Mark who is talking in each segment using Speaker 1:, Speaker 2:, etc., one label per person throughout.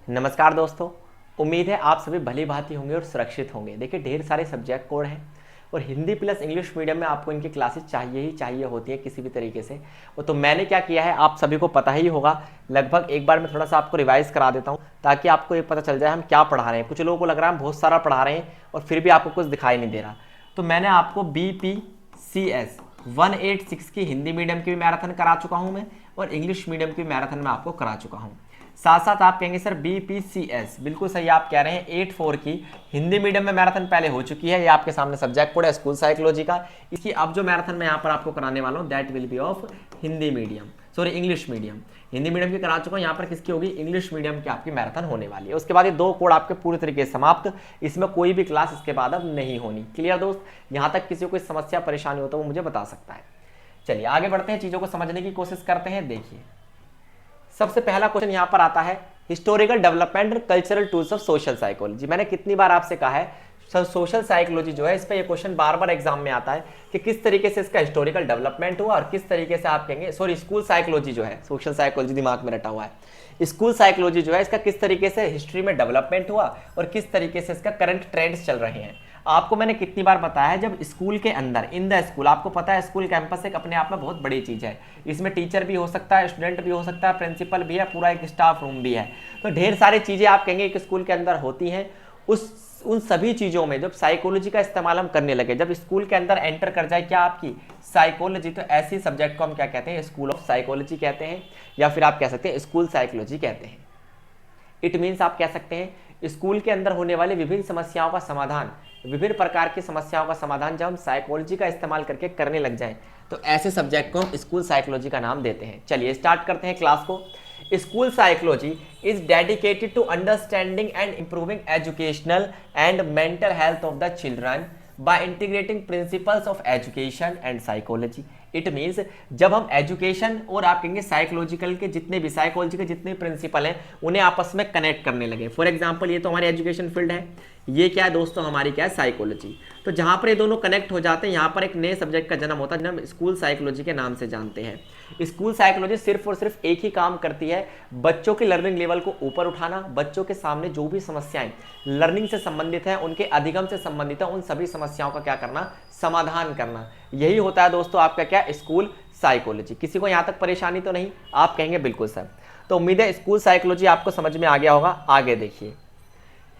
Speaker 1: नमस्कार दोस्तों। उम्मीद है आप सभी भली भांति होंगे और सुरक्षित होंगे। देखिए ढेर सारे सब्जेक्ट कोड हैं और हिंदी प्लस इंग्लिश मीडियम में आपको इनकी क्लासेस चाहिए ही चाहिए होती है किसी भी तरीके से। वो तो मैंने क्या किया है आप सभी को पता ही होगा। लगभग एक बार मैं थोड़ा सा आपको रिवाइज करा देता हूँ ताकि आपको ये पता चल जाए हम क्या पढ़ा रहे हैं। कुछ लोगों को लग रहा है हम बहुत सारा पढ़ा रहे हैं और फिर भी आपको कुछ दिखाई नहीं दे रहा। तो मैंने आपको BPCS 186 की हिंदी मीडियम की भी मैराथन करा चुका हूँ मैं और इंग्लिश मीडियम की मैराथन में आपको करा चुका हूँ। साथ साथ आप कहेंगे सर BPCS, बिल्कुल सही आप कह रहे हैं, 84 की हिंदी मीडियम में मैराथन पहले हो चुकी है। ये आपके सामने सब्जेक्ट कोड है स्कूल साइकोलॉजी का। इसकी अब जो मैराथन मैं यहाँ पर आपको कराने वाला हूँ that will be of Hindi medium, sorry English medium. Hindi medium की करा चुका हूँ, यहाँ पर किसकी होगी, इंग्लिश मीडियम की आपकी मैराथन होने वाली है। उसके बाद ये 2 कोड आपके पूरी तरीके से समाप्त। इसमें कोई भी क्लास इसके बाद अब नहीं होनी। क्लियर दोस्त, यहाँ तक किसी को कोई समस्या परेशानी हो तो वो मुझे बता सकता है। चलिए आगे बढ़ते हैं, चीज़ों को समझने की कोशिश करते हैं। देखिए सबसे पहला क्वेश्चन यहाँ पर आता है historical development and cultural tools of social psychology. मैंने कितनी बार आपसे कहा है सर सोशल साइकोलॉजी जो है इस पे ये क्वेश्चन बार बार एग्जाम में आता है कि किस तरीके से इसका हिस्टोरिकल डेवलपमेंट हुआ और किस तरीके से आप कहेंगे, सॉरी स्कूल साइकोलॉजी जो है, सोशल साइकोलॉजी दिमाग में रटा हुआ है। स्कूल साइकोलॉजी जो है इसका किस तरीके से हिस्ट्री में डेवलपमेंट हुआ और किस तरीके से इसका करंट ट्रेंड्स चल रहे हैं। आपको मैंने कितनी बार बताया है जब स्कूल के अंदर इन द स्कूल, आपको पता है स्कूल कैंपस एक अपने आप में बहुत बड़ी चीज़ है। इसमें टीचर भी हो सकता है, स्टूडेंट भी हो सकता है, प्रिंसिपल भी है, पूरा एक स्टाफ रूम भी है। तो ढेर सारी चीज़ें आप कहेंगे एक स्कूल के अंदर होती हैं। उन सभी चीज़ों में जब साइकोलॉजी का इस्तेमाल हम करने लगे, जब स्कूल के अंदर एंटर कर जाए क्या आपकी साइकोलॉजी, तो ऐसी सब्जेक्ट को हम क्या कहते हैं, स्कूल ऑफ साइकोलॉजी कहते हैं या फिर आप कह सकते हैं स्कूल साइकोलॉजी कहते हैं। इट मीन्स आप कह सकते हैं स्कूल के अंदर होने वाले विभिन्न समस्याओं का समाधान, विभिन्न प्रकार की समस्याओं का समाधान जब हम साइकोलॉजी का इस्तेमाल करके करने लग जाएं तो ऐसे सब्जेक्ट को हम स्कूल साइकोलॉजी का नाम देते हैं। चलिए स्टार्ट करते हैं क्लास को। School psychology is dedicated to understanding and improving educational and mental health of the children by integrating principles of education and psychology. It means जब हम एजुकेशन और आप कहेंगे साइकोलॉजिकल के जितने भी साइकोलॉजी के जितने प्रिंसिपल हैं उन्हें आपस में कनेक्ट करने लगे। फॉर एग्जांपल ये तो हमारी एजुकेशन फील्ड है, ये क्या है दोस्तों, हमारी क्या है, साइकोलॉजी। तो जहाँ पर ये दोनों कनेक्ट हो जाते हैं यहाँ पर एक नए सब्जेक्ट का जन्म होता है जिन्हें हम स्कूल साइकोलॉजी के नाम से जानते हैं। स्कूल साइकोलॉजी सिर्फ और सिर्फ एक ही काम करती है, बच्चों की लर्निंग लेवल को ऊपर उठाना, बच्चों के सामने जो भी समस्याएं लर्निंग से संबंधित हैं, उनके अधिगम से संबंधित है, उन सभी समस्याओं का क्या करना, समाधान करना। यही होता है दोस्तों आपका क्या, स्कूल साइकोलॉजी। किसी को यहाँ तक परेशानी तो नहीं, आप कहेंगे बिल्कुल सर। तो उम्मीद है स्कूल साइकोलॉजी आपको समझ में आ गया होगा। आगे देखिए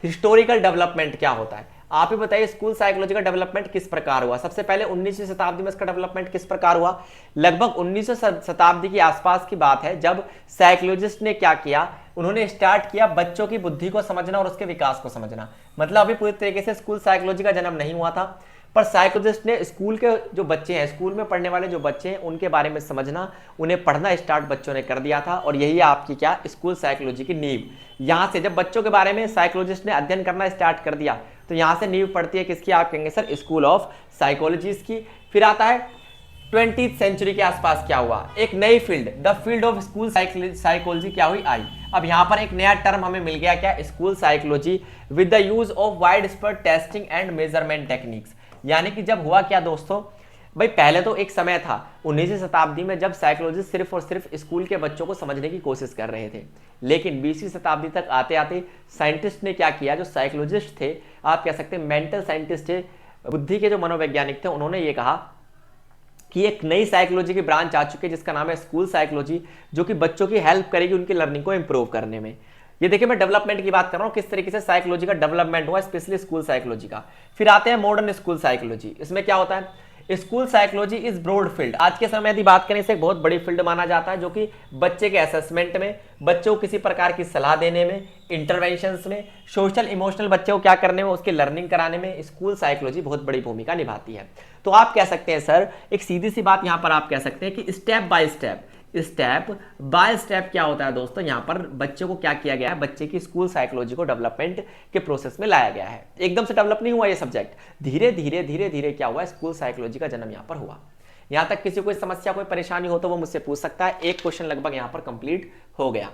Speaker 1: हिस्टोरिकल डेवलपमेंट क्या होता है, आप ही बताइए स्कूल साइकोलॉजी का डेवलपमेंट किस प्रकार हुआ। सबसे पहले 19वीं शताब्दी में इसका डेवलपमेंट किस प्रकार हुआ। लगभग 19वीं शताब्दी के आसपास की बात है जब साइकोलॉजिस्ट ने क्या किया, उन्होंने स्टार्ट किया बच्चों की बुद्धि को समझना और उसके विकास को समझना। मतलब अभी पूरी तरीके से स्कूल साइकोलॉजी का जन्म नहीं हुआ था, पर साइकोलॉजिस्ट ने स्कूल के जो बच्चे हैं, स्कूल में पढ़ने वाले जो बच्चे हैं उनके बारे में समझना, उन्हें पढ़ना स्टार्ट बच्चों ने कर दिया था। और यही आपकी क्या, स्कूल साइकोलॉजी की नींव। यहाँ से जब बच्चों के बारे में साइकोलॉजिस्ट ने अध्ययन करना स्टार्ट कर दिया तो यहाँ से नींव पड़ती है किसकी, आप कहेंगे सर स्कूल ऑफ साइकोलॉजी की। फिर आता है 20th सेंचुरी के आसपास क्या हुआ, एक नई field, the field of school psychology क्या हुई, आई। अब यहाँ पर एक नया टर्म हमें मिल गया क्या, school psychology with the use of wide spread testing and measurement techniques. यानी कि जब हुआ क्या दोस्तों, भाई पहले तो एक समय था 19वीं शताब्दी में जब साइकोलॉजिस्ट सिर्फ और सिर्फ स्कूल के बच्चों को समझने की कोशिश कर रहे थे, लेकिन 20वीं शताब्दी तक आते आते साइंटिस्ट ने क्या किया, जो साइकोलॉजिस्ट थे, आप कह सकते हैं मेंटल साइंटिस्ट थे, बुद्धि के जो मनोवैज्ञानिक थे, उन्होंने ये कहा कि एक नई साइकोलॉजी की ब्रांच आ चुकी है जिसका नाम है स्कूल साइकोलॉजी, जो कि बच्चों की हेल्प करेगी उनकी लर्निंग को इंप्रूव करने में। ये देखिए मैं डेवलपमेंट की बात कर रहा हूँ, किस तरीके से साइकोलॉजी का डेवलपमेंट हुआ, स्पेशली स्कूल साइकोलॉजी का। फिर आते हैं मॉडर्न स्कूल साइकोलॉजी। इसमें क्या होता है, school psychology is broad field. आज के समय यदि बात करें इसे एक बहुत बड़ी फील्ड माना जाता है, जो कि बच्चे के असेसमेंट में, बच्चों को किसी प्रकार की सलाह देने में, इंटरवेंशंस में, सोशल इमोशनल बच्चे को क्या करने में, उसकी लर्निंग कराने में स्कूल साइकोलॉजी बहुत बड़ी भूमिका निभाती है। तो आप कह सकते हैं सर, एक सीधी सी बात यहाँ पर आप कह सकते हैं कि स्टेप बाय स्टेप क्या होता है दोस्तों, यहाँ पर बच्चे को क्या किया गया है, बच्चे की स्कूल साइकोलॉजी को डेवलपमेंट के प्रोसेस में लाया गया है। एकदम से डेवलप नहीं हुआ ये सब्जेक्ट, धीरे धीरे क्या हुआ, स्कूल साइकोलॉजी का जन्म यहाँ पर हुआ। यहाँ तक किसी कोई समस्या, कोई परेशानी हो तो वो मुझसे पूछ सकता है। एक क्वेश्चन लगभग यहाँ पर कंप्लीट हो गया।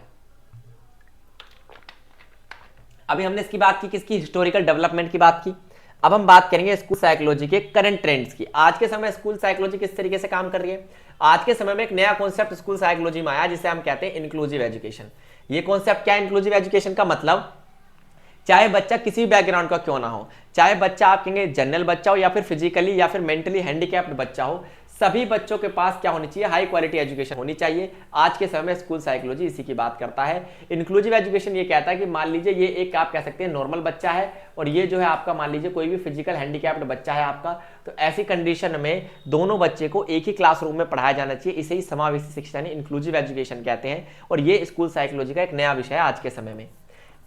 Speaker 1: अभी हमने इसकी बात की, किसकी, हिस्टोरिकल डेवलपमेंट की बात की। अब हम बात करेंगे स्कूल साइकोलॉजी के करंट ट्रेंड्स की। आज के समय स्कूल साइकोलॉजी किस तरीके से काम कर रही है। आज के समय में एक नया कॉन्सेप्ट स्कूल साइकोलॉजी में आया जिसे हम कहते हैं इंक्लूसिव एजुकेशन। ये कॉन्सेप्ट क्या है इंक्लूसिव एजुकेशन का? मतलब चाहे बच्चा किसी भी बैकग्राउंड का क्यों ना हो, चाहे बच्चा आप कहेंगे जनरल बच्चा हो या फिर फिजिकली या फिर मेंटली हैंडीकैप्ड बच्चा हो, सभी बच्चों के पास क्या होनी चाहिए? हाई क्वालिटी एजुकेशन होनी चाहिए। आज के समय में स्कूल साइकोलॉजी इसी की बात करता है। इंक्लूसिव एजुकेशन ये कहता है कि मान लीजिए ये एक आप कह सकते हैं नॉर्मल बच्चा है और ये जो है आपका मान लीजिए कोई भी फिजिकल हैंडीकैप्ड बच्चा है आपका, तो ऐसी कंडीशन में दोनों बच्चे को एक ही क्लासरूम में पढ़ाया जाना चाहिए। इसे ही समावेशी शिक्षा यानी इंक्लूसिव एजुकेशन कहते हैं और ये स्कूल साइकोलॉजी का एक नया विषय है आज के समय में।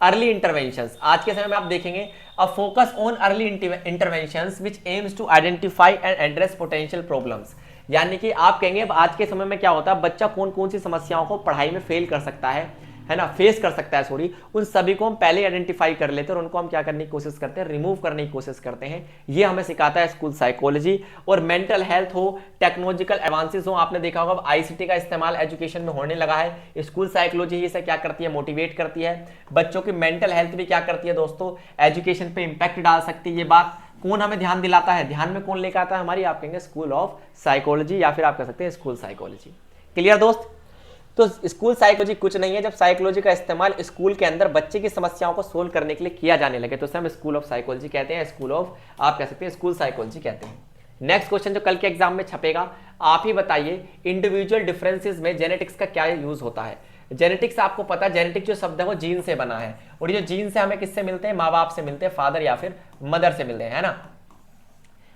Speaker 1: अर्ली इंटरवेंशंस, आज के समय में आप देखेंगे a focus on early interventions which aims to identify and address potential problems. यानी कि आप कहेंगे आज के समय में क्या होता है, बच्चा कौन कौन सी समस्याओं को पढ़ाई में फेल कर सकता है ना, फेस कर सकता है सॉरी, उन सभी को हम पहले आइडेंटिफाई कर लेते हैं और उनको हम क्या करने की कोशिश करते हैं? रिमूव करने की कोशिश करते हैं। ये हमें सिखाता है स्कूल साइकोलॉजी। और मेंटल हेल्थ हो, टेक्नोलॉजिकल एडवांसेस हो, आपने देखा होगा अब आईसीटी का इस्तेमाल एजुकेशन में होने लगा है। स्कूल साइकोलॉजी इसे क्या करती है? मोटिवेट करती है। बच्चों की मेंटल हेल्थ भी क्या करती है दोस्तों? एजुकेशन पे इंपैक्ट डाल सकती है। ये बात कौन हमें ध्यान दिलाता है? ध्यान में कौन लेकर आता है? हमारी आप कहेंगे स्कूल ऑफ साइकोलॉजी या फिर आप कह सकते हैं स्कूल साइकोलॉजी। क्लियर दोस्त? तो स्कूल साइकोलॉजी कुछ नहीं है, जब साइकोलॉजी का इस्तेमाल स्कूल के अंदर बच्चे की समस्याओं को सोल्व करने के लिए किया जाने लगे तो उसे हम स्कूल ऑफ साइकोलॉजी कहते हैं, स्कूल ऑफ आप कह सकते हैं स्कूल साइकोलॉजी कहते हैं। नेक्स्ट क्वेश्चन जो कल के एग्जाम में छपेगा, आप ही बताइए इंडिविजुअल डिफरेंसेस में जेनेटिक्स का क्या यूज होता है? जेनेटिक्स आपको पता है, जेनेटिक जो शब्द है वो जीन से बना है और ये जीन से हमें किससे मिलते हैं? माँ बाप से मिलते हैं, फादर या फिर मदर से मिलते हैं, है ना।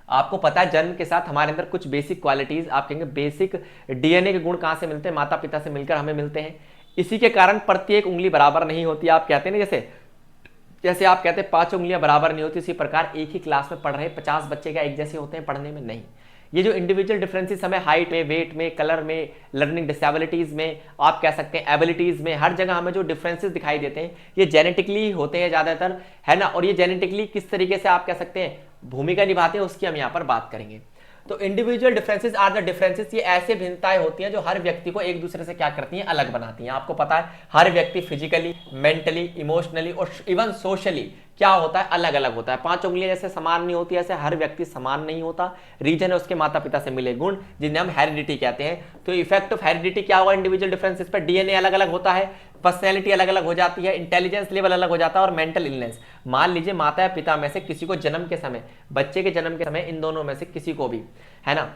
Speaker 1: आपको पता है जन्म के साथ हमारे अंदर कुछ बेसिक क्वालिटीज आप कहेंगे बेसिक डीएनए के गुण कहां से मिलते हैं? माता पिता से मिलकर हमें मिलते हैं। इसी के कारण प्रत्येक उंगली बराबर नहीं होती। आप कहते हैं ना जैसे जैसे आप कहते हैं 5 उंगलियां बराबर नहीं होती, इसी प्रकार एक ही क्लास में पढ़ रहे 50 बच्चे क्या एक जैसे होते हैं पढ़ने में? नहीं। ये जो इंडिविजुअल डिफरेंसेस हमें हाइट में, वेट में, कलर में, लर्निंग डिसेबिलिटीज में, आप कह सकते हैं एबिलिटीज में, हर जगह हमें जो डिफरेंसेस दिखाई देते हैं ये जेनेटिकली होते हैं ज्यादातर, है ना। और ये जेनेटिकली किस तरीके से आप कह सकते हैं भूमिका निभाते हैं उसकी हम यहाँ पर बात करेंगे। तो individual differences are the differences, ये ऐसे भिन्नताएं होती हैं जो हर व्यक्ति को एक दूसरे से क्या करती हैं? अलग बनाती हैं। आपको पता है हर व्यक्ति फिजिकली, मेंटली, इमोशनली और इवन सोशली क्या होता है? अलग अलग होता है। 5 उंगलियां जैसे समान नहीं होती, ऐसे हर व्यक्ति समान नहीं होता। रीजन है उसके माता पिता से मिले गुण जिन्हें हम हेरिडिटी कहते हैं। तो इफेक्ट ऑफ हेरिडिटी क्या होगा इंडिविजुअल डिफरेंसेस पर? डीएनए अलग अलग होता है, पर्सनैलिटी अलग अलग हो जाती है, इंटेलिजेंस लेवल अलग हो जाता है और मेंटल इलनेस। मान लीजिए माता या पिता में से किसी को जन्म के समय, बच्चे के जन्म के समय इन दोनों में से किसी को भी, है ना,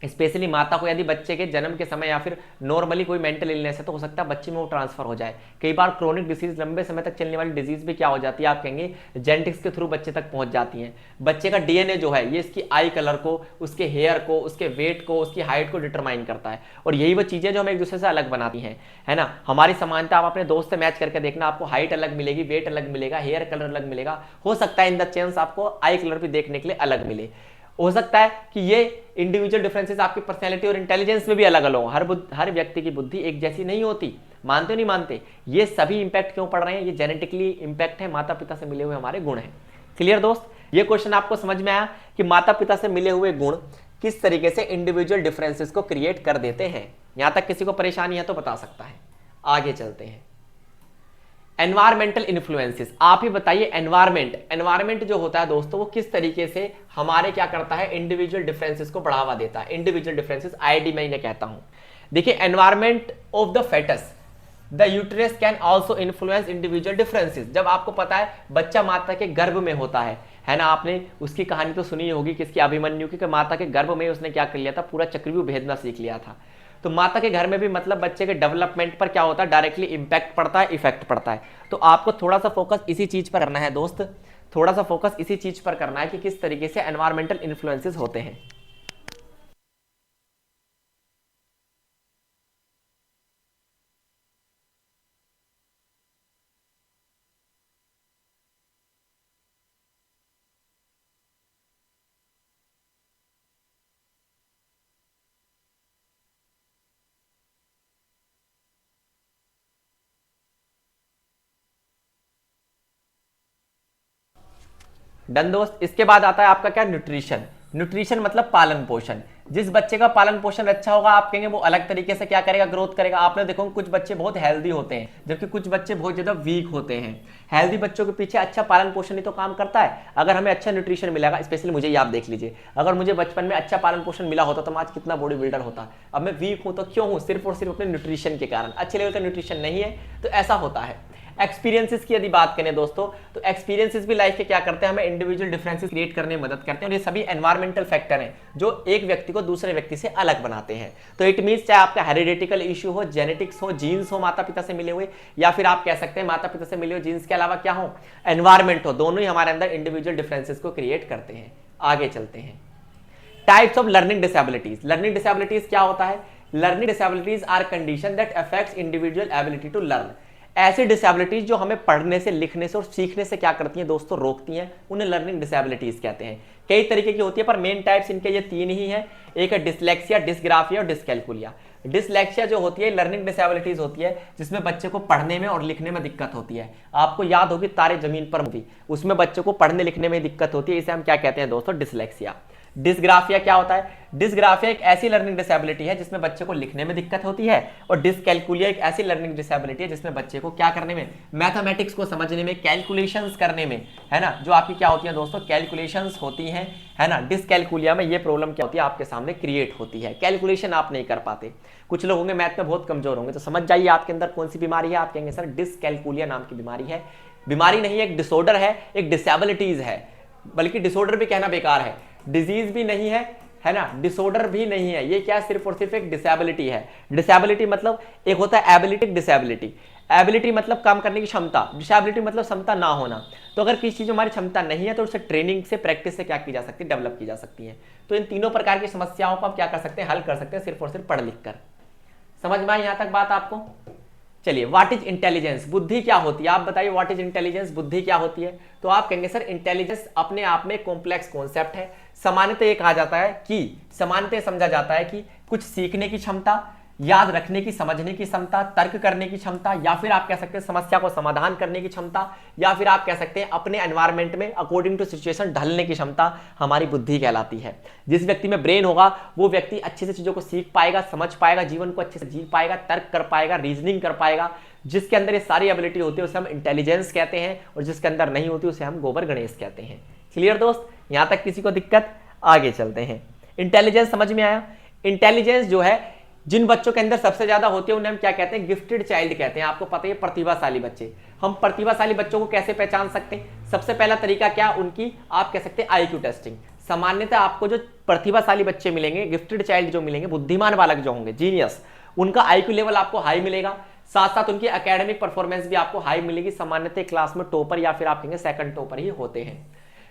Speaker 1: स्पेशली माता को यदि बच्चे के जन्म के समय या फिर नॉर्मली कोई मेंटल इलनेस है तो हो सकता है बच्चे में वो ट्रांसफर हो जाए। कई बार क्रोनिक डिसीज, लंबे समय तक चलने वाली डिजीज भी क्या हो जाती है? आप कहेंगे जेनेटिक्स के थ्रू बच्चे तक पहुंच जाती हैं। बच्चे का डीएनए जो है ये इसकी आई कलर को, उसके हेयर को, उसके वेट को, उसकी हाइट को डिटरमाइन करता है और यही वो चीजें जो हमें एक दूसरे से अलग बनाती हैं, है ना। हमारी समानता आप अपने दोस्त से मैच करके देखना, आपको हाइट अलग मिलेगी, वेट अलग मिलेगा, हेयर कलर अलग मिलेगा, हो सकता है इन द चांस आपको आई कलर भी देखने के लिए अलग मिले। हो सकता है कि ये इंडिविजुअल डिफरेंसेस आपकी पर्सनैलिटी और इंटेलिजेंस में भी अलग अलग हो। हर व्यक्ति की बुद्धि एक जैसी नहीं होती। मानते हो नहीं मानते? ये सभी इंपैक्ट क्यों पड़ रहे हैं? ये जेनेटिकली इंपैक्ट है, माता पिता से मिले हुए हमारे गुण हैं। क्लियर दोस्त? ये क्वेश्चन आपको समझ में आया कि माता पिता से मिले हुए गुण किस तरीके से इंडिविजुअल डिफरेंसेस को क्रिएट कर देते हैं। यहां तक किसी को परेशानी है तो बता सकता है। आगे चलते हैं। एनवायरमेंटल इन्फ्लुएंसेस, आप ही बताइए एनवायरमेंट जो होता है दोस्तों वो किस तरीके से हमारे क्या करता है? इंडिविजुअल डिफरेंसेस को बढ़ावा देता है। इंडिविजुअल डिफरेंसेस आईडी मैं इन्हें कहता हूं। देखिए environment of the foetus the uterus can also influence individual differences. जब आपको पता है बच्चा माता के गर्भ में होता है ना, आपने उसकी कहानी तो सुनी होगी किसकी? अभिमन्यु की, कि माता के गर्भ में उसने क्या कर लिया था? पूरा चक्रव्यूह भेदना सीख लिया था। तो माता के घर में भी मतलब बच्चे के डेवलपमेंट पर क्या होता है? डायरेक्टली इंपैक्ट पड़ता है, इफेक्ट पड़ता है। तो आपको थोड़ा सा फोकस इसी चीज पर करना है दोस्त, थोड़ा सा फोकस इसी चीज पर करना है कि किस तरीके से एनवायरमेंटल इन्फ्लुएंसेस होते हैं। डन दोस्त। इसके बाद आता है आपका क्या? न्यूट्रिशन। न्यूट्रिशन मतलब पालन पोषण। जिस बच्चे का पालन पोषण अच्छा होगा आप कहेंगे वो अलग तरीके से क्या करेगा, ग्रोथ करेगा। आपने देखो कुछ बच्चे बहुत हेल्दी होते हैं जबकि कुछ बच्चे बहुत ज्यादा वीक होते हैं। हेल्दी बच्चों के पीछे अच्छा पालन पोषण ही तो काम करता है। अगर हमें अच्छा न्यूट्रिशन मिलेगा, स्पेशली मुझे ही आप देख लीजिए, अगर मुझे बचपन में अच्छा पालन पोषण मिला होता तो मैं आज कितना बॉडी बिल्डर होता। अब मैं वीक हूं तो क्यों हूं, सिर्फ और सिर्फ अपने न्यूट्रिशन के कारण। अच्छे लेवल का न्यूट्रिशन नहीं है तो ऐसा होता है। एक्सपीरियंसेस की यदि बात करें दोस्तों, तो एक्सपीरियंसेस भी लाइफ के क्या करते हैं, हमें इंडिविजुअल डिफरेंसेस क्रिएट करने में मदद करते हैं। और ये सभी एनवायरमेंटल फैक्टर हैं जो एक व्यक्ति को दूसरे व्यक्ति से अलग बनाते हैं। तो इट मींस चाहे आपका हेरिडेटिकल इश्यू हो, जेनेटिक्स हो, जीन्स हो माता पिता से मिले हुए, या फिर आप कह सकते हैं माता पिता से मिले हुए जीन्स के अलावा क्या हो, एनवायरमेंट हो, दोनों ही हमारे अंदर इंडिविजुअल डिफरेंसेस को क्रिएट करते हैं। आगे चलते हैं। Types of learning disabilities. Learning disabilities क्या होता है? Learning disabilities are condition that affects individual ability to learn. ऐसी डिसेबिलिटीज जो हमें पढ़ने से, लिखने से और सीखने से क्या करती हैं दोस्तों, रोकती हैं, उन्हें लर्निंग डिसेबिलिटीज कहते हैं। कई तरीके की होती है पर मेन टाइप्स इनके ये तीन ही हैं। एक है डिसलेक्सिया, डिसग्राफिया और डिसकैल्कुलिया। डिसलेक्सिया जो होती है लर्निंग डिसेबिलिटीज होती है जिसमें बच्चे को पढ़ने में और लिखने में दिक्कत होती है। आपको याद होगी तारे जमीन पर मूवी, उसमें बच्चे को पढ़ने लिखने में दिक्कत होती है, इसे हम क्या कहते हैं दोस्तों, डिसलेक्सिया। डिसग्राफिया क्या होता है? डिसग्राफिया एक ऐसी लर्निंग डिसेबिलिटी है जिसमें बच्चे को लिखने में दिक्कत होती है। और डिसकैल्कुलिया एक ऐसी लर्निंग डिसेबिलिटी है जिसमें बच्चे को क्या करने में, मैथमेटिक्स को समझने में, कैलकुलेशंस करने में, है ना, जो आपकी क्या होती है दोस्तों, कैलकुलेशंस होती हैं, है ना। डिसकैल्कुलिया में ये प्रॉब्लम क्या होती है, आपके सामने क्रिएट होती है, कैलकुलेशन आप नहीं कर पाते। कुछ लोग होंगे मैथ में बहुत कमजोर होंगे, तो समझ जाइए आपके अंदर कौन सी बीमारी है। आप कहेंगे सर डिसकैल्कुलिया नाम की बीमारी है। बीमारी नहीं है, एक डिसऑर्डर है, एक डिसेबिलिटीज है, बल्कि डिसऑर्डर भी कहना बेकार है, डिजीज भी नहीं है ना, डिसऑर्डर भी नहीं है। ये क्या, सिर्फ और सिर्फ एक डिसेबिलिटी है। डिसेबिलिटी मतलब एक होता है एबिलिटी, डिसेबिलिटी। एबिलिटी मतलब काम करने की क्षमता, डिसेबिलिटी मतलब क्षमता ना होना। तो अगर किसी चीज में हमारी क्षमता नहीं है तो उसे ट्रेनिंग से, प्रैक्टिस से क्या की जा सकती है, डेवलप की जा सकती है। तो इन तीनों प्रकार की समस्याओं को आप क्या कर सकते हैं, हल कर सकते हैं सिर्फ और सिर्फ पढ़ लिख कर। समझ में आई यहां तक बात आपको? चलिए, व्हाट इज इंटेलिजेंस, बुद्धि क्या होती है, आप बताइए व्हाट इज इंटेलिजेंस, बुद्धि क्या होती है। तो आप कहेंगे सर इंटेलिजेंस अपने आप में कॉम्प्लेक्स कॉन्सेप्ट है। सामान्यतः ये कहा जाता है कि, सामान्यतः समझा जाता है कि कुछ सीखने की क्षमता, याद रखने की, समझने की क्षमता, तर्क करने की क्षमता, या फिर आप कह सकते हैं समस्या को समाधान करने की क्षमता, या फिर आप कह सकते हैं अपने एनवायरनमेंट में अकॉर्डिंग टू सिचुएशन ढलने की क्षमता हमारी बुद्धि कहलाती है। जिस व्यक्ति में ब्रेन होगा वो व्यक्ति अच्छे से चीजों को सीख पाएगा, समझ पाएगा, जीवन को अच्छे से जी पाएगा, तर्क कर पाएगा, रीजनिंग कर पाएगा। जिसके अंदर ये सारी एबिलिटी होती है उसे हम इंटेलिजेंस कहते हैं, और जिसके अंदर नहीं होती उसे हम गोबर गणेश कहते हैं। क्लियर दोस्त, यहां तक किसी को दिक्कत? आगे चलते हैं। इंटेलिजेंस समझ में आया? इंटेलिजेंस जो है जिन बच्चों के अंदर सबसे ज्यादा होती है उन्हें हम क्या कहते हैं, गिफ्टेड चाइल्ड कहते हैं। आपको पता है प्रतिभाशाली बच्चे। हम प्रतिभाशाली बच्चों को कैसे पहचान सकते हैं? सबसे पहला तरीका क्या, उनकी आप कह सकते हैं आईक्यू टेस्टिंग। सामान्यतः आपको जो प्रतिभाशाली बच्चे मिलेंगे, गिफ्टेड चाइल्ड जो मिलेंगे, बुद्धिमान बालक जो होंगे, जीनियस, उनका आईक्यू लेवल आपको हाई मिलेगा। साथ साथ उनकी एकेडमिक परफॉर्मेंस भी आपको हाई मिलेगी। सामान्यतः क्लास में टॉपर या फिर आप कहेंगे सेकंड टॉपर ही होते हैं,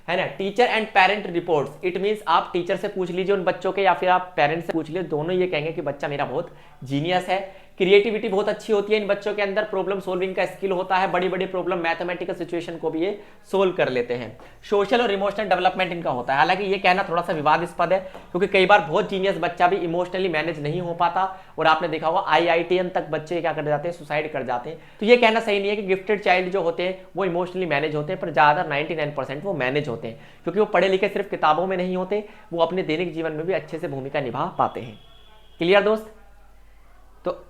Speaker 1: है ना। Teacher and parent reports, it means आप टीचर से पूछ लीजिए उन बच्चों के, या फिर आप पेरेंट्स से पूछ लीजिए, दोनों ये कहेंगे कि बच्चा मेरा बहुत जीनियस है। क्रिएटिविटी बहुत अच्छी होती है इन बच्चों के अंदर, प्रॉब्लम सॉल्विंग का स्किल होता है, बड़ी बड़ी प्रॉब्लम, मैथमेटिकल सिचुएशन को भी ये सोल्व कर लेते हैं। सोशल और इमोशनल डेवलपमेंट इनका होता है। हालांकि ये कहना थोड़ा सा विवादास्पद है क्योंकि कई बार बहुत जीनियस बच्चा भी इमोशनली मैनेज नहीं हो पाता, और आपने देखा होगा IITN तक बच्चे क्या कर जाते हैं, सुसाइड कर जाते हैं। तो ये कहना सही नहीं है कि गिफ्टेड चाइल्ड जो होते हैं वो इमोशनली मैनेज होते हैं, पर ज्यादा 99% वो मैनेज होते हैं क्योंकि वो पढ़े लिखे सिर्फ किताबों में नहीं होते, वो अपने दैनिक जीवन में भी अच्छे से भूमिका निभा पाते हैं। क्लियर दोस्त? तो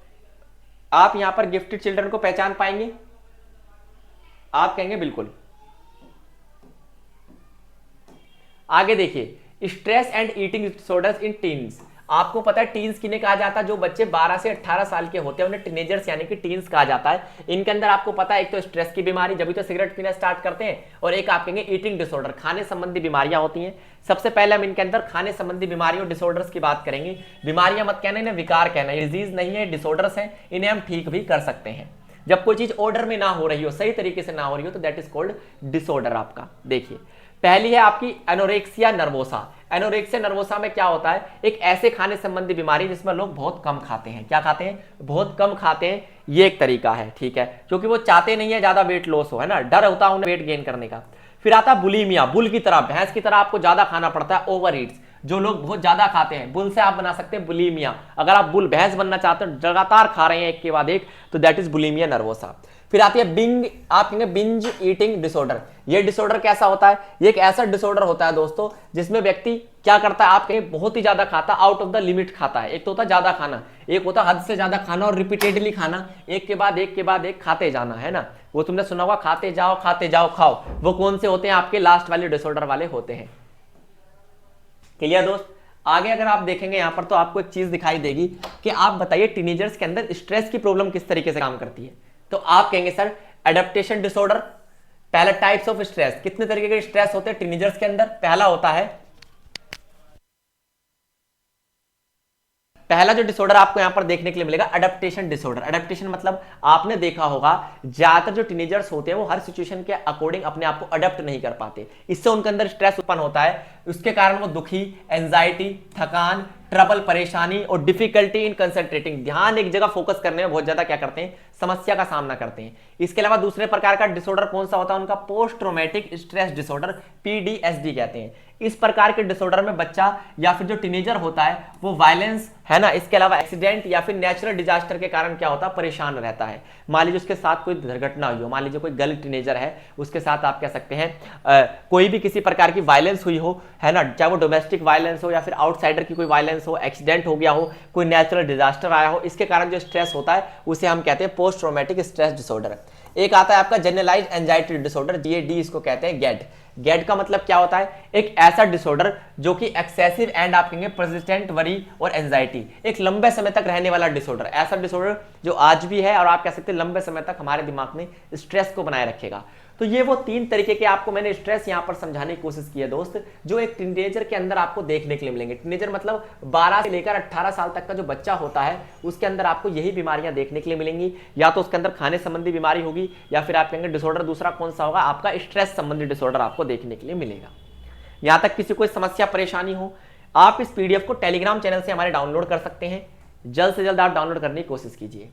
Speaker 1: आप यहां पर गिफ्टेड चिल्ड्रन को पहचान पाएंगे? आप कहेंगे बिल्कुल। आगे देखिए, stress and eating disorders in teens. आपको पता है टीन्स किन्हें कहा जाता है? जो बच्चे 12 से 18 साल के होते हैं उन्हें टीनेजर्स यानी कि टीन्स कहा जाता है। इनके अंदर आपको पता है एक तो स्ट्रेस की बीमारी, जब भी तो सिगरेट पीना स्टार्ट करते हैं, और एक आप कहेंगे ईटिंग डिसऑर्डर, खाने संबंधी बीमारियां होती हैं। सबसे पहले हम इनके अंदर खाने संबंधी बीमारियों, डिसऑर्डर्स की बात करेंगे। बीमारियां मत कहना, इन्हें विकार कहना, डिजीज नहीं है, डिसऑर्डर्स हैं, इन्हें हम ठीक भी कर सकते हैं। जब कोई चीज ऑर्डर में ना हो रही हो, सही तरीके से ना हो रही हो, तो दैट इज कॉल्ड डिसऑर्डर आपका। देखिए, पहली है आपकी एनोरेक्सिया नर्वोसा। एनोरेक्सिया नर्वोसा में क्या होता है, एक ऐसे खाने संबंधी बीमारी जिसमें लोग बहुत कम खाते हैं। क्या खाते हैं? बहुत कम खाते हैं। ये एक तरीका है, ठीक है, क्योंकि वो चाहते नहीं है ज्यादा वेट लॉस हो, है ना, डर होता है उन्हें वेट गेन करने का। फिर आता है बुलीमिया, बुल की तरह, भैंस की तरह आपको ज्यादा खाना पड़ता है, ओवर ईट्स, जो लोग बहुत ज्यादा खाते हैं, बुल से आप बना सकते हैं बुलीमिया। अगर आप बुल, भैंस बनना चाहते हो, लगातार खा रहे हैं एक के बाद एक, तो दैट इज बुलीमिया नर्वोसा। फिर फिर आती है बिंग, आप कहेंगे बिंज ईटिंग डिसऑर्डर। ये डिसऑर्डर कैसा होता है? ये एक ऐसा डिसऑर्डर होता है दोस्तों जिसमें व्यक्ति क्या करता है, आप कहेंगे बहुत ही ज्यादा खाता, आउट ऑफ द लिमिट खाता है। एक तो होता है ज्यादा खाना, एक होता है हद से ज्यादा खाना और रिपीटेडली खाना, एक के बाद एक के बाद एक खाते जाना, है ना। वो तुमने सुना होगा खाते जाओ खाओ। वो कौन से होते हैं? आपके लास्ट वाले डिसऑर्डर वाले होते हैं। क्लियर दोस्त? आगे अगर आप देखेंगे यहां पर तो आपको एक चीज दिखाई देगी कि आप बताइए टीनेजर्स के अंदर स्ट्रेस की प्रॉब्लम किस तरीके से काम करती है। तो आप कहेंगे सर एडेप्टेशन डिसऑर्डर। पहला टाइप्स ऑफ स्ट्रेस, कितने तरीके के स्ट्रेस होते हैं टीनेजर्स के अंदर? पहला होता है, पहला जो डिसऑर्डर आपको यहां पर देखने के लिए मिलेगा अडेप्टेशन डिसऑर्डर। अडेप्टेशन मतलब आपने देखा होगा ज्यादातर जो टीनेजर्स होते हैं वो हर सिचुएशन के अकॉर्डिंग अपने आप को अडेप्ट नहीं कर पाते, इससे उनके अंदर स्ट्रेस उत्पन्न होता है। उसके कारण वो दुखी, एंजाइटी, थकान, ट्रबल, परेशानी और डिफिकल्टी इन कंसंट्रेटिंग, ध्यान एक जगह फोकस करने में बहुत ज्यादा क्या करते हैं, समस्या का सामना करते हैं। इसके अलावा दूसरे प्रकार का डिसऑर्डर कौन सा होता है उनका? पोस्ट ट्रॉमेटिक स्ट्रेस डिसऑर्डर, पीडीएसडी कहते हैं। इस प्रकार के डिसऑर्डर में बच्चा या फिर जो टीनेजर होता है वो वायलेंस, है ना, इसके अलावा एक्सीडेंट या फिर नेचुरल डिजास्टर के कारण क्या होता है, परेशान रहता है। मान लीजिए उसके साथ कोई दुर्घटना हुई हो, मान लीजिए कोई गर्ल टीनेजर है, उसके साथ आप कह सकते हैं कोई भी किसी प्रकार की वायलेंस हुई हो, है ना, चाहे वो डोमेस्टिक वायलेंस हो या फिर आउटसाइडर की कोई वायलेंस हो, एक्सीडेंट हो गया हो, कोई नेचुरल डिजास्टर आया हो, इसके कारण जो स्ट्रेस होता है उसे हम कहते हैं पोस्ट ट्रॉमेटिक स्ट्रेस डिसऑर्डर। एक आता है आपका जनरलाइज्ड एंजाइटी डिसऑर्डर, जीएडी इसको कहते हैं, गेड। गेड का मतलब क्या होता है? एक ऐसा डिसऑर्डर जो कि एक्सेसिव एंड आप कहेंगे पर्सिस्टेंट वरी और एंजाइटी, एक लंबे समय तक रहने वाला डिसऑर्डर, ऐसा डिसऑर्डर जो आज भी है और आप कह सकते हैं लंबे समय तक हमारे दिमाग में स्ट्रेस को बनाए रखेगा। तो ये वो तीन तरीके के आपको मैंने स्ट्रेस यहां पर समझाने की कोशिश की है दोस्त, जो एक टीनेजर के अंदर आपको देखने के लिए मिलेंगे। टीनेजर मतलब 12 से लेकर 18 साल तक का जो बच्चा होता है उसके अंदर आपको यही बीमारियां देखने के लिए मिलेंगी। या तो उसके अंदर खाने संबंधी बीमारी होगी या फिर आप कहेंगे डिसऑर्डर दूसरा कौन सा होगा, आपका स्ट्रेस संबंधी डिसऑर्डर आपको देखने के लिए मिलेगा। यहां तक किसी कोई समस्या परेशानी हो, आप इस पीडीएफ को टेलीग्राम चैनल से हमारे डाउनलोड कर सकते हैं। जल्द से जल्द आप डाउनलोड करने की कोशिश कीजिए।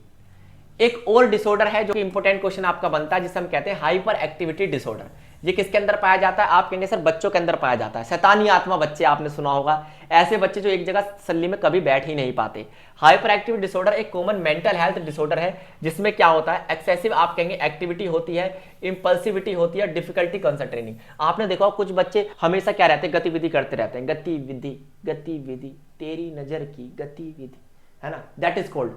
Speaker 1: एक और डिसऑर्डर है जो कि इंपॉर्टेंट क्वेश्चन आपका बनता है, जिसे हम कहते हैं हाइपर एक्टिविटी डिसऑर्डर। ये किसके अंदर पाया जाता है? आप कहेंगे सर बच्चों के अंदर पाया जाता है। शैतानी आत्मा बच्चे आपने सुना होगा, ऐसे बच्चे जो एक जगह तसल्ली में कभी बैठ ही नहीं पाते। हाइपर एक्टिविटी डिसऑर्डर एक कॉमन मेंटल हेल्थ डिसऑर्डर है जिसमें क्या होता है, एक्सेसिव आप कहेंगे एक्टिविटी होती है, इंपल्सिविटी होती है, डिफिकल्टी कंसंट्रेटिंग। आपने देखा कुछ बच्चे हमेशा क्या रहते हैं, गतिविधि करते रहते हैं, गतिविधि गतिविधि, तेरी नजर की गतिविधि, है ना, दैट इज कॉल्ड,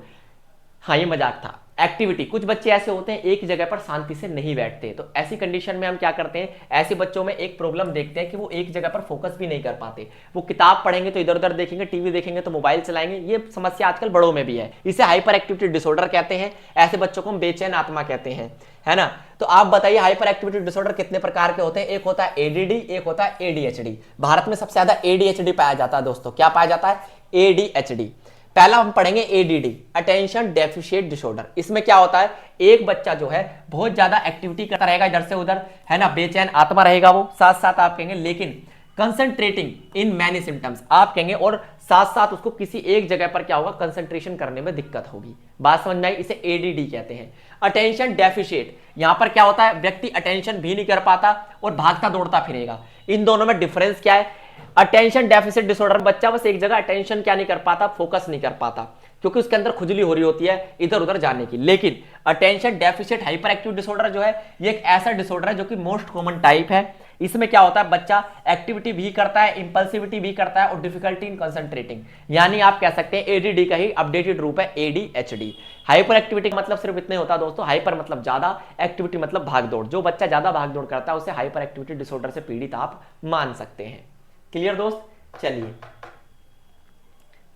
Speaker 1: हाँ ये मजाक था, एक्टिविटी। कुछ बच्चे ऐसे होते हैं एक जगह पर शांति से नहीं बैठते, तो ऐसी कंडीशन में हम क्या करते हैं, ऐसे बच्चों में एक प्रॉब्लम देखते हैं कि वो एक जगह पर फोकस भी नहीं कर पाते। वो किताब पढ़ेंगे तो इधर उधर देखेंगे, टीवी देखेंगे तो मोबाइल चलाएंगे। ये समस्या आजकल बड़ों में भी है, इसे हाइपर एक्टिविटी डिसऑर्डर कहते हैं। ऐसे बच्चों को हम बेचैन आत्मा कहते हैं, है ना। तो आप बताइए हाइपर एक्टिविटी डिसऑर्डर कितने प्रकार के होते हैं? एक होता है एडीडी, एक होता है एडीएचडी। भारत में सबसे ज्यादा एडीएचडी पाया जाता है दोस्तों। क्या पाया जाता है? एडीएचडी। पहला हम पढ़ेंगे एडीडी, अटेंशन डेफिशिएट डिसऑर्डर। इसमें क्या होता है, एक बच्चा जो है बहुत ज्यादा एक्टिविटी करता रहेगा इधर से उधर, है ना, बेचैन आत्मा रहेगा वो, साथ साथ आप कहेंगे लेकिन कंसंट्रेटिंग इन मैनी सिम्टम्स, आप कहेंगे, और साथ साथ उसको किसी एक जगह पर क्या होगा, कंसंट्रेशन करने में दिक्कत होगी। बात समझ में आई? इसे एडीडी कहते हैं। अटेंशन डेफिशिएट, यहां पर क्या होता है, व्यक्ति अटेंशन भी नहीं कर पाता और भागता दौड़ता फिरेगा। इन दोनों में डिफरेंस क्या है? अटेंशन डेफिसिट डिसऑर्डर, बच्चा बस एक जगह अटेंशन क्या नहीं कर पाता, फोकस नहीं कर पाता, क्योंकि उसके अंदर खुजली हो रही होती है इधर उधर जाने की। लेकिन attention deficit hyper active disorder जो है, ये एक ऐसा डिसऑर्डर है जो कि मोस्ट कॉमन टाइप है। इसमें क्या होता है, बच्चा एक्टिविटी भी करता है, इंपल्सिविटी भी करता है और डिफिकल्टी इन कंसंट्रेटिंग, यानी आप कह सकते हैं एडीडी का ही अपडेटेड रूप है एडीएचडी। हाइपर एक्टिविटी का मतलब सिर्फ इतना होता है दोस्तों, हाइपर मतलब ज्यादा, एक्टिविटी मतलब भागदौड़। जो बच्चा ज्यादा भागदौड़ करता है उसे हाइपर एक्टिविटी डिसऑर्डर से पीड़ित आप मान सकते हैं। क्लियर दोस्त? चलिए,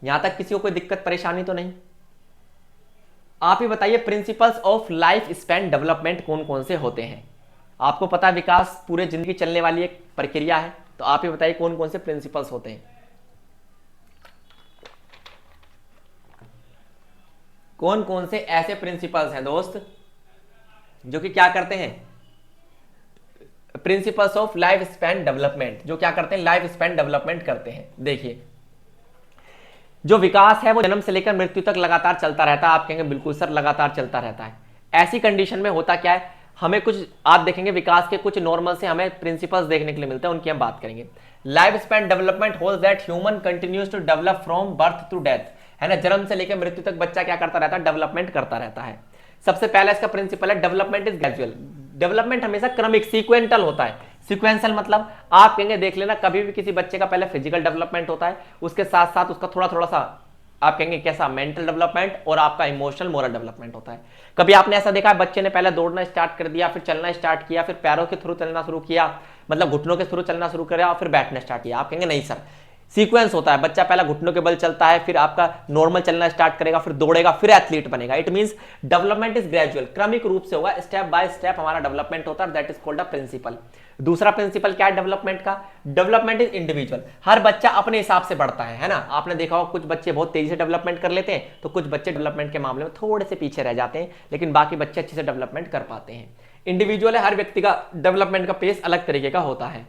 Speaker 1: यहां तक किसी को कोई दिक्कत परेशानी तो नहीं? आप ही बताइए principles of life span development कौन कौन से होते हैं? आपको पता है विकास पूरे जिंदगी चलने वाली एक प्रक्रिया है, तो आप ही बताइए कौन कौन से प्रिंसिपल्स होते हैं? कौन कौन से ऐसे प्रिंसिपल्स हैं दोस्त जो कि क्या करते हैं, principles of life span development, जो क्या करते हैं, लाइफ स्पैन डेवलपमेंट करते हैं। देखिए, जो विकास है वो जन्म से लेकर मृत्यु तक लगातार चलता रहता है। आप कहेंगे बिल्कुल सर, लगातार चलता रहता है। ऐसी कंडीशन में होता क्या है, हमें कुछ, आप देखेंगे विकास के कुछ नॉर्मल से हमें प्रिंसिपल्स देखने के लिए मिलते हैं, उनकी हम बात करेंगे। Life span development holds that human continues to develop from birth to death, है ना, जन्म से लेकर मृत्यु तक बच्चा क्या करता रहता है, डेवलपमेंट करता रहता है। सबसे पहला इसका प्रिंसिपल है डेवलपमेंट इज ग्रेजुअल। डेवलपमेंट हमेशा क्रमिक सीक्वेंटल होता है। सीक्वेंशियल मतलब आप कहेंगे देख लेना, कभी भी किसी बच्चे का पहले फिजिकल डेवलपमेंट होता है, उसके साथ साथ उसका थोड़ा थोड़ा सा आप कहेंगे कैसा मेंटल डेवलपमेंट और आपका इमोशनल मोरल डेवलपमेंट होता है। कभी आपने ऐसा देखा है बच्चे ने पहले दौड़ना स्टार्ट कर दिया, फिर चलना स्टार्ट किया, फिर पैरों के थ्रू चलना शुरू किया, मतलब घुटनों के थ्रू चलना शुरू किया और फिर बैठना स्टार्ट किया। आप कहेंगे नहीं सर, सीक्वेंस होता है, बच्चा पहला घुटनों के बल चलता है, फिर आपका नॉर्मल चलना स्टार्ट करेगा, फिर दौड़ेगा, फिर एथलीट बनेगा। It means development is gradual, क्रमिक रूप से होगा, स्टेप बाय स्टेप हमारा डेवलपमेंट होता है, that is called a principle. दूसरा प्रिंसिपल क्या है डेवलपमेंट का? डेवलपमेंट इज इंडिविजुअल, हर बच्चा अपने हिसाब से बढ़ता है ना। आपने देखा होगा कुछ बच्चे बहुत तेजी से डेवलपमेंट कर लेते हैं, तो कुछ बच्चे डेवलपमेंट के मामले में थोड़े से पीछे रह जाते हैं, लेकिन बाकी बच्चे अच्छे से डेवलपमेंट कर पाते हैं। इंडिविजुअल है, हर व्यक्ति का डेवलपमेंट का पेस अलग तरीके का होता है।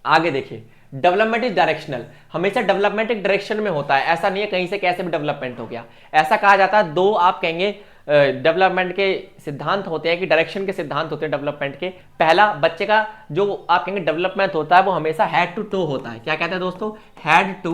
Speaker 1: आगे देखिए, डेवलपमेंट इज डायरेक्शनल, हमेशा डेवलपमेंट एक डायरेक्शन में होता है, ऐसा नहीं है कहीं से कैसे भी डेवलपमेंट हो गया। ऐसा कहा जाता है, दो आप कहेंगे डेवलपमेंट के सिद्धांत होते हैं कि डायरेक्शन के सिद्धांत होते हैं डेवलपमेंट के। पहला, बच्चे का जो आप कहेंगे डेवलपमेंट होता है वो हमेशा हेड टू टो होता है। क्या कहते हैं दोस्तों? हेड टू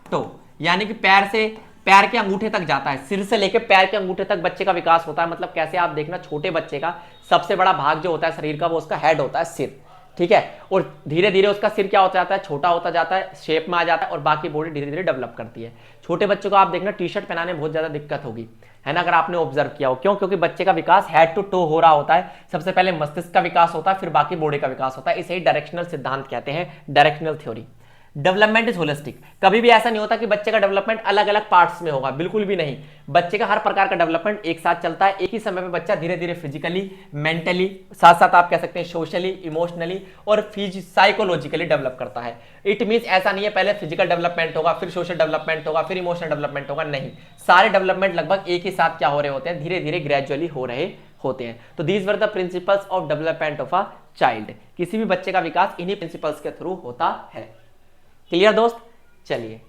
Speaker 1: टो, यानी कि पैर से पैर के अंगूठे तक जाता है, सिर से लेकर पैर के अंगूठे तक बच्चे का विकास होता है। मतलब कैसे आप देखना, छोटे बच्चे का सबसे बड़ा भाग जो होता है शरीर का वो उसका हेड होता है, सिर, ठीक है। और धीरे धीरे उसका सिर क्या होता जाता है, छोटा होता जाता है, शेप में आ जाता है और बाकी बॉडी धीरे धीरे डेवलप करती है। छोटे बच्चों को आप देखना टी शर्ट पहनाने में बहुत ज्यादा दिक्कत होगी, है ना, अगर आपने ऑब्जर्व किया हो। क्यों? क्योंकि बच्चे का विकास हेड टू टो हो रहा होता है। सबसे पहले मस्तिष्क का विकास होता है, फिर बाकी बॉडी का विकास होता है। इसे ही डायरेक्शनल सिद्धांत कहते हैं, directional theory. Development is holistic, कभी भी ऐसा नहीं होता कि बच्चे का डेवलपमेंट अलग अलग पार्ट्स में होगा, बिल्कुल भी नहीं। बच्चे का हर प्रकार का डेवलपमेंट एक साथ चलता है, एक ही समय पे बच्चा धीरे धीरे फिजिकली, मेंटली, साथ साथ आप कह सकते हैं सोशली, इमोशनली और साइकोलॉजिकली डेवलप करता है। इट मींस ऐसा नहीं है पहले फिजिकल डेवलपमेंट होगा, फिर सोशल डेवलपमेंट होगा, फिर इमोशनल डेवलपमेंट होगा, नहीं। सारे डेवलपमेंट लगभग एक ही साथ क्या हो रहे होते हैं, धीरे धीरे ग्रेजुअली हो रहे होते हैं। तो these were the principles of development of a child. किसी भी बच्चे का विकास इन्हीं प्रिंसिपल्स के थ्रू होता है। क्लियर दोस्त? चलिए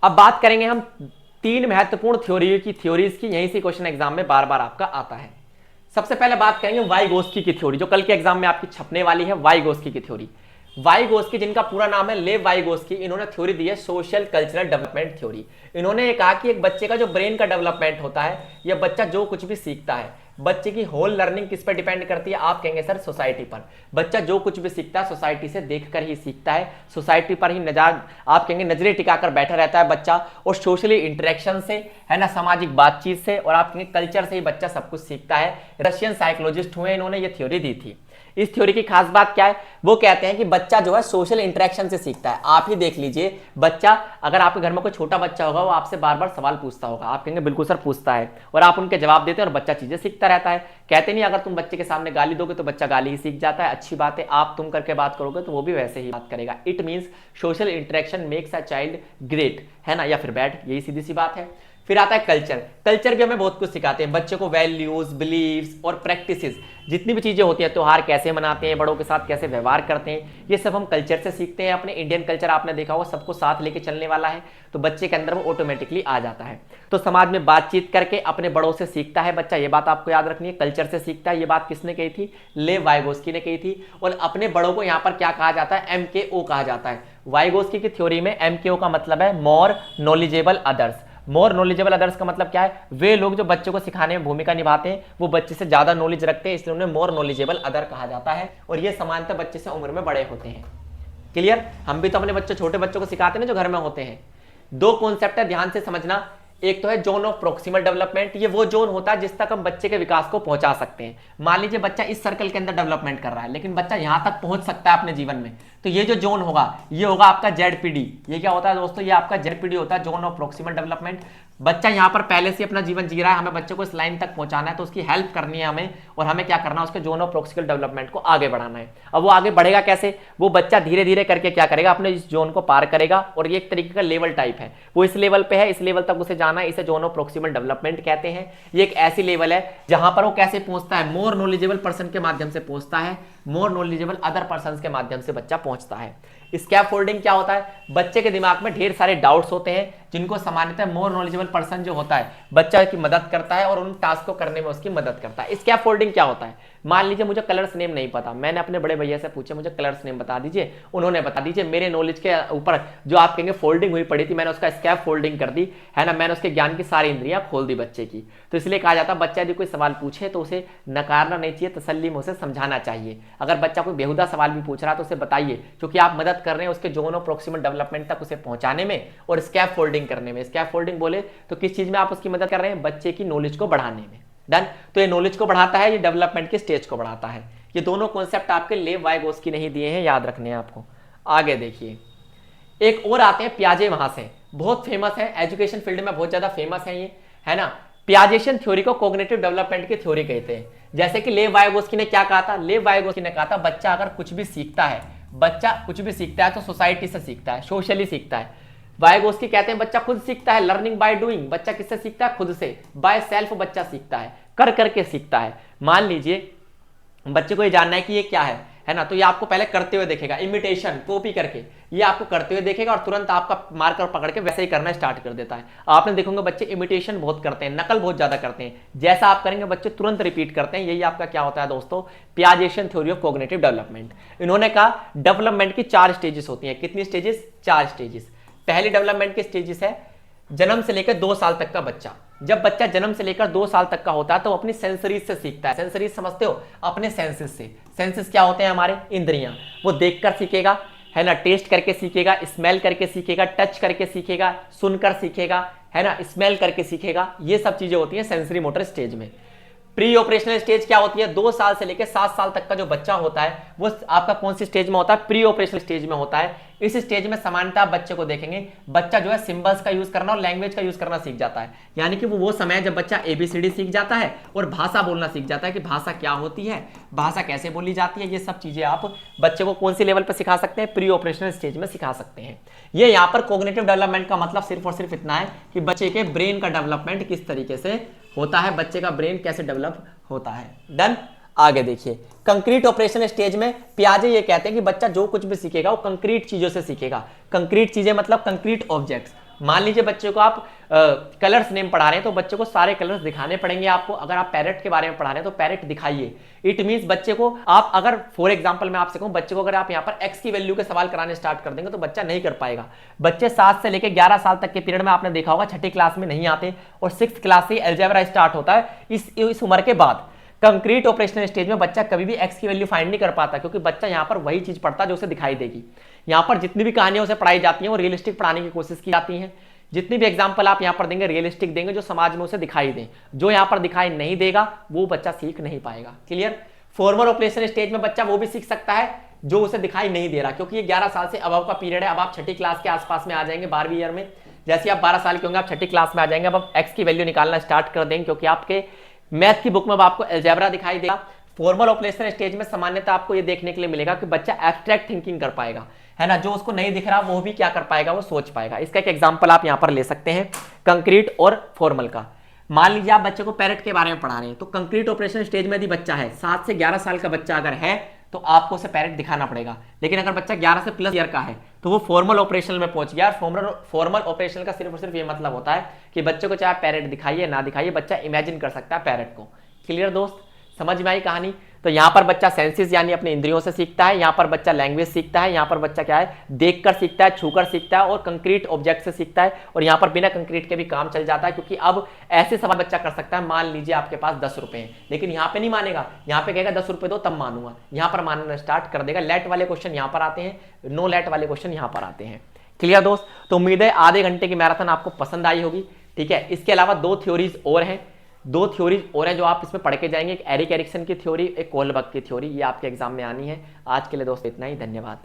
Speaker 1: अब बात करेंगे हम तीन महत्वपूर्ण थ्योरीज की, यहीं से क्वेश्चन एग्जाम में बार बार आपका आता है। सबसे पहले बात करेंगे वाइगोस्की की थ्योरी, जो कल के एग्जाम में आपकी छपने वाली है, वाइगोस्की की थ्योरी। वाइगोस्की, जिनका पूरा नाम है लेव वाइगोस्की, इन्होंने थ्योरी दी है सोशल कल्चरल डेवलपमेंट थ्योरी। इन्होंने ये कहा कि एक बच्चे का जो ब्रेन का डेवलपमेंट होता है, या बच्चा जो कुछ भी सीखता है, बच्चे की होल लर्निंग किस पर डिपेंड करती है? आप कहेंगे सर सोसाइटी पर। बच्चा जो कुछ भी सीखता है सोसाइटी से देखकर ही सीखता है, सोसाइटी पर ही आप कहेंगे नजरें टिकाकर बैठा रहता है बच्चा, और सोशली इंटरेक्शन से, है ना, सामाजिक बातचीत से, और आप कहेंगे कल्चर से ही बच्चा सब कुछ सीखता है। रशियन साइकोलॉजिस्ट हुए, इन्होंने ये थ्योरी दी थी। इस थ्योरी की खास बात क्या है? वो कहते हैं कि बच्चा जो है सोशल इंटरेक्शन से सीखता है। आप ही देख लीजिए, बच्चा, अगर आपके घर में कोई छोटा बच्चा होगा, वो आपसे बार बार सवाल पूछता होगा, आप कहेंगे बिल्कुल सर पूछता है, और आप उनके जवाब देते हैं और बच्चा चीजें सीखता रहता है। कहते नहीं अगर तुम बच्चे के सामने गाली दोगे तो बच्चा गाली ही सीख जाता है, अच्छी बात है। आप तुम करके बात करोगे तो वो भी वैसे ही बात करेगा। It means social interaction makes a child great, है ना, या फिर बैड, यही सीधी सी बात है। फिर आता है कल्चर। कल्चर भी हमें बहुत कुछ सिखाते हैं बच्चे को, वैल्यूज, बिलीव्स और प्रैक्टिसेस, जितनी भी चीजें होती हैं, त्योहार कैसे मनाते हैं, बड़ों के साथ कैसे व्यवहार करते हैं, ये सब हम कल्चर से सीखते हैं। अपने इंडियन कल्चर आपने देखा होगा, सबको साथ लेके चलने वाला है, तो बच्चे के अंदर वो ऑटोमेटिकली आ जाता है। तो समाज में बातचीत करके अपने बड़ों से सीखता है बच्चा, ये बात आपको याद रखनी है, कल्चर से सीखता है। ये बात किसने कही थी? लेव वाइगोस्की ने कही थी। और अपने बड़ों को यहाँ पर क्या कहा जाता है? MKO कहा जाता है। वाइगोस्की की थ्योरी में MKO का मतलब है more knowledgeable others. More knowledgeable others का मतलब क्या है? वे लोग जो बच्चे को सिखाने में भूमिका निभाते हैं, वो बच्चे से ज्यादा नॉलेज रखते हैं, इसलिए उन्हें मोर नॉलेजेबल अदर कहा जाता है। और ये समानता बच्चे से उम्र में बड़े होते हैं। क्लियर? हम भी तो अपने बच्चे, छोटे बच्चों को सिखाते हैं ना, जो घर में होते हैं। दो कॉन्सेप्ट है, ध्यान से समझना। एक तो है जोन ऑफ प्रोक्सिमल डेवलपमेंट, ये वो जोन होता है जिस तक हम बच्चे के विकास को पहुंचा सकते हैं। मान लीजिए बच्चा इस सर्कल के अंदर डेवलपमेंट कर रहा है, लेकिन बच्चा यहां तक पहुंच सकता है अपने जीवन में, तो ये जो जोन होगा, ये होगा आपका ZPD। ये क्या होता है दोस्तों? ये आपका ZPD होता है, जोन ऑफ प्रोक्सिमल डेवलपमेंट। बच्चा यहाँ पर पहले से अपना जीवन जी रहा है, हमें बच्चे को इस लाइन तक पहुंचाना है, तो उसकी हेल्प करनी है हमें, और हमें क्या करना है? उसके जोन ऑफ प्रोक्सिमल डेवलपमेंट को आगे बढ़ाना है। अब वो आगे बढ़ेगा कैसे? वो बच्चा धीरे धीरे करके क्या करेगा? अपने इस जोन को पार करेगा, और ये एक तरीके का लेवल टाइप है। वो इस लेवल पे है, इस लेवल तक उसे जाना है, इसे जोन ऑफ प्रोक्सिमल डेवलपमेंट कहते हैं। ये एक ऐसी लेवल है जहां पर वो कैसे पहुंचता है? मोर नॉलेजेबल पर्सन के माध्यम से पहुंचता है, मोर नॉलेजेबल अदर पर्सन के माध्यम से बच्चा पहुंचता है। स्कैफोल्डिंग क्या होता है? बच्चे के दिमाग में ढेर सारे डाउट्स होते हैं, जिनको सामान्यतः मोर नॉलेजेबल पर्सन जो होता है बच्चा की मदद करता है और उन टास्क को करने में उसकी मदद करता है। स्कैफोल्डिंग क्या होता है? मान लीजिए मुझे कलर्स नेम नहीं पता, मैंने अपने बड़े भैया से पूछा मुझे कलर्स नेम बता दीजिए, उन्होंने बता दीजिए, मेरे नॉलेज के ऊपर जो आप कहेंगे फोल्डिंग हुई पड़ी थी, मैंने उसका स्कैफ फोल्डिंग कर दी है ना, मैंने उसके ज्ञान की सारी इंद्रियां खोल दी बच्चे की। तो इसलिए कहा जाता है बच्चा यदि कोई सवाल पूछे तो उसे नकारना नहीं चाहिए, तसल्ली में उसे समझाना चाहिए। अगर बच्चा कोई बेहुदा सवाल भी पूछ रहा है तो उसे बताइए, क्योंकि आप मदद कर रहे हैं उसके जोनो प्रोक्सिमल डेवलपमेंट तक उसे पहुंचाने में और स्कैफ फोल्डिंग करने में। स्कैफ फोल्डिंग बोले तो किस चीज में आप उसकी मदद कर रहे हैं? बच्चे की नॉलेज को बढ़ाने में। डन। तो ये नॉलेज को बढ़ाता है, ये डेवलपमेंट के स्टेज को बढ़ाता है। ये दोनों कॉन्सेप्ट आपके लेव वाइगोस्की नहीं दिए हैं, याद रखने हैं आपको। आगे देखिए, एक और आते हैं पियाजे, वहां से बहुत फेमस है, एजुकेशन फील्ड में बहुत ज्यादा फेमस है ये, है ना। पियाजेशन थ्योरी को कॉग्निटिव डेवलपमेंट की थ्योरी कहते हैं। जैसे कि लेव वाइगोस्की ने क्या कहा था? लेव वाइगोस्की ने कहा था बच्चा अगर कुछ भी सीखता है, बच्चा कुछ भी सीखता है तो सोसाइटी से सीखता है, सोशली सीखता है। वाइगोस्की कहते हैं बच्चा खुद सीखता है, लर्निंग बाय डूइंग। बच्चा किससे सीखता है? खुद से, बाय सेल्फ बच्चा सीखता है, कर करके सीखता है। मान लीजिए बच्चे को ये जानना है कि ये क्या है ना, तो ये आपको पहले करते हुए देखेगा, इमिटेशन, कॉपी करके, ये आपको करते हुए देखेगा और तुरंत आपका मार्कर पकड़ के वैसे ही करना स्टार्ट कर देता है। आपने देखोगे बच्चे इमिटेशन बहुत करते हैं, नकल बहुत ज्यादा करते हैं, जैसा आप करेंगे बच्चे तुरंत रिपीट करते हैं। यही आपका क्या होता है दोस्तों? पियाजेशन थ्योरी ऑफ कॉग्निटिव डेवलपमेंट। इन्होंने कहा डेवलपमेंट की 4 स्टेजेस होती हैं। कितनी स्टेजेस? 4 स्टेजेस। पहली डेवलपमेंट की स्टेजेस है जन्म से लेकर 2 साल तक का बच्चा। जब बच्चा जन्म से लेकर 2 साल तक का होता है तो अपनी सेंसरीज से सीखता है। सेंसरीज समझते हो? अपने सेंसेस से। सेंसेस क्या होते हैं? हमारे इंद्रियां। वो देखकर सीखेगा, है ना, टेस्ट करके सीखेगा, स्मेल करके सीखेगा, टच करके सीखेगा, सुनकर सीखेगा, है ना, स्मेल करके सीखेगा। ये सब चीजें होती हैं सेंसरी मोटर स्टेज में। प्री ऑपरेशनल स्टेज क्या होती है? 2 साल से लेकर 7 साल तक का जो बच्चा होता है वो आपका कौन सी स्टेज में होता है? प्री ऑपरेशनल स्टेज में होता है। इस स्टेज में समानता बच्चे को देखेंगे, बच्चा जो है सिंबल्स का यूज करना और लैंग्वेज का यूज करना सीख जाता है। यानी कि वो समय है जब बच्चा ABCD सीख जाता है और भाषा बोलना सीख जाता है कि भाषा क्या होती है, भाषा कैसे बोली जाती है। ये सब चीजें आप बच्चे को कौन सी लेवल पर सिखा सकते हैं? प्री ऑपरेशनल स्टेज में सिखा सकते हैं। ये यहाँ पर कॉग्निटिव डेवलपमेंट का मतलब सिर्फ और सिर्फ इतना है कि बच्चे के ब्रेन का डेवलपमेंट किस तरीके से होता है, बच्चे का ब्रेन कैसे डेवलप होता है। डन। आगे देखिए, कंक्रीट ऑपरेशन स्टेज में पियाजे ये कहते हैं कि बच्चा जो कुछ भी सीखेगा वो कंक्रीट चीजों से सीखेगा। कंक्रीट चीजें मतलब कंक्रीट ऑब्जेक्ट्स। मान लीजिए बच्चे को आप कलर्स नेम पढ़ा रहे हैं तो बच्चे को सारे कलर्स दिखाने पड़ेंगे आपको। अगर आप पैरेट के बारे में पढ़ा रहे हैं तो पैरेट दिखाइए। इट मींस बच्चे को आप अगर फॉर एग्जांपल मैं आपसे कहूं, बच्चे को अगर आप यहां पर एक्स की वैल्यू के सवाल कराने स्टार्ट कर देंगे तो बच्चा नहीं कर पाएगा। बच्चे 7 से लेकर 11 साल तक के पीरियड में आपने देखा होगा छठी क्लास में नहीं आते और 6th क्लास से अलजेब्रा स्टार्ट होता है। इस उम्र के बाद कंक्रीट ऑपरेशनल स्टेज में बच्चा कभी भी एक्स की वैल्यू फाइंड नहीं कर पाता, क्योंकि बच्चा यहाँ पर वही चीज पढ़ता जो उसे दिखाई देगी। यहाँ पर जितनी भी कहानियां उसे पढ़ाई जाती हैं वो रियलिस्टिक पढ़ाने की कोशिश की जाती है। जितनी भी एग्जाम्पल आप यहाँ पर देंगे रियलिस्टिक देंगे, जो समाज में उसे दिखाई दें। जो यहाँ पर दिखाई नहीं देगा वो बच्चा सीख नहीं पाएगा। क्लियर। फॉर्मल ऑपरेशन स्टेज में बच्चा वो भी सीख सकता है जो उसे दिखाई नहीं दे रहा, क्योंकि ये 11 साल से अबव का पीरियड है। अब आप छठी क्लास के आसपास में आ जाएंगे, 12वीं ईयर में। जैसे आप 12 साल के होंगे आप छठी क्लास में आ जाएंगे, अब आप एक्स की वैल्यू निकालना स्टार्ट कर देंगे, क्योंकि आपके मैथ की बुक में अब आपको अलजेब्रा दिखाई देगा। फॉर्मल ऑपरेशन स्टेज में सामान्यतः आपको ये देखने के लिए मिलेगा कि बच्चा एब्स्ट्रैक्ट थिंकिंग कर पाएगा, है ना, जो उसको नहीं दिख रहा वो भी क्या कर पाएगा, वो सोच पाएगा। इसका एक एग्जांपल आप यहां पर ले सकते हैं कंक्रीट और फॉर्मल का। मान लीजिए आप बच्चे को पैरेट के बारे में पढ़ा रहे हैं, तो कंक्रीट ऑपरेशन स्टेज में यदि बच्चा है 7 से 11 साल का बच्चा अगर है तो आपको उसे पैरेट दिखाना पड़ेगा। लेकिन अगर बच्चा 11 से प्लस ईयर का है तो वो फॉर्मल ऑपरेशनल में पहुंच गया। फॉर्मल ऑपरेशनल का सिर्फ और सिर्फ ये मतलब होता है कि बच्चे को चाहे पैरेट दिखाइए ना दिखाइए, बच्चा इमेजिन कर सकता है पैरेट को। क्लियर दोस्त, समझ में आई कहानी। तो यहाँ पर बच्चा सेंसेस यानी अपने इंद्रियों से सीखता है, यहाँ पर बच्चा लैंग्वेज सीखता है, यहाँ पर बच्चा क्या है, देखकर सीखता है, छूकर सीखता है और कंक्रीट ऑब्जेक्ट से सीखता है। और यहाँ पर बिना कंक्रीट के भी काम चल जाता है, क्योंकि अब ऐसे सवाल बच्चा कर सकता है। मान लीजिए आपके पास 10 रुपए हैं, लेकिन यहाँ पे नहीं मानेगा, यहाँ पे कहेगा 10 रुपए दो तब मानूंगा, यहाँ पर मानना स्टार्ट कर देगा। लेट वाले क्वेश्चन यहाँ पर आते हैं, नो लेट वाले क्वेश्चन यहाँ पर आते हैं। क्लियर दोस्त। तो उम्मीद है आधे घंटे की मैराथन आपको पसंद आई होगी। ठीक है, इसके अलावा 2 थ्योरीज और हैं, 2 थ्योरीज और हैं जो आप इसमें पढ़ के जाएंगे। एक एरिक एरिक्सन की थ्योरी, एक कोलबर्ग की थ्योरी, ये आपके एग्जाम में आनी है। आज के लिए दोस्त इतना ही, धन्यवाद।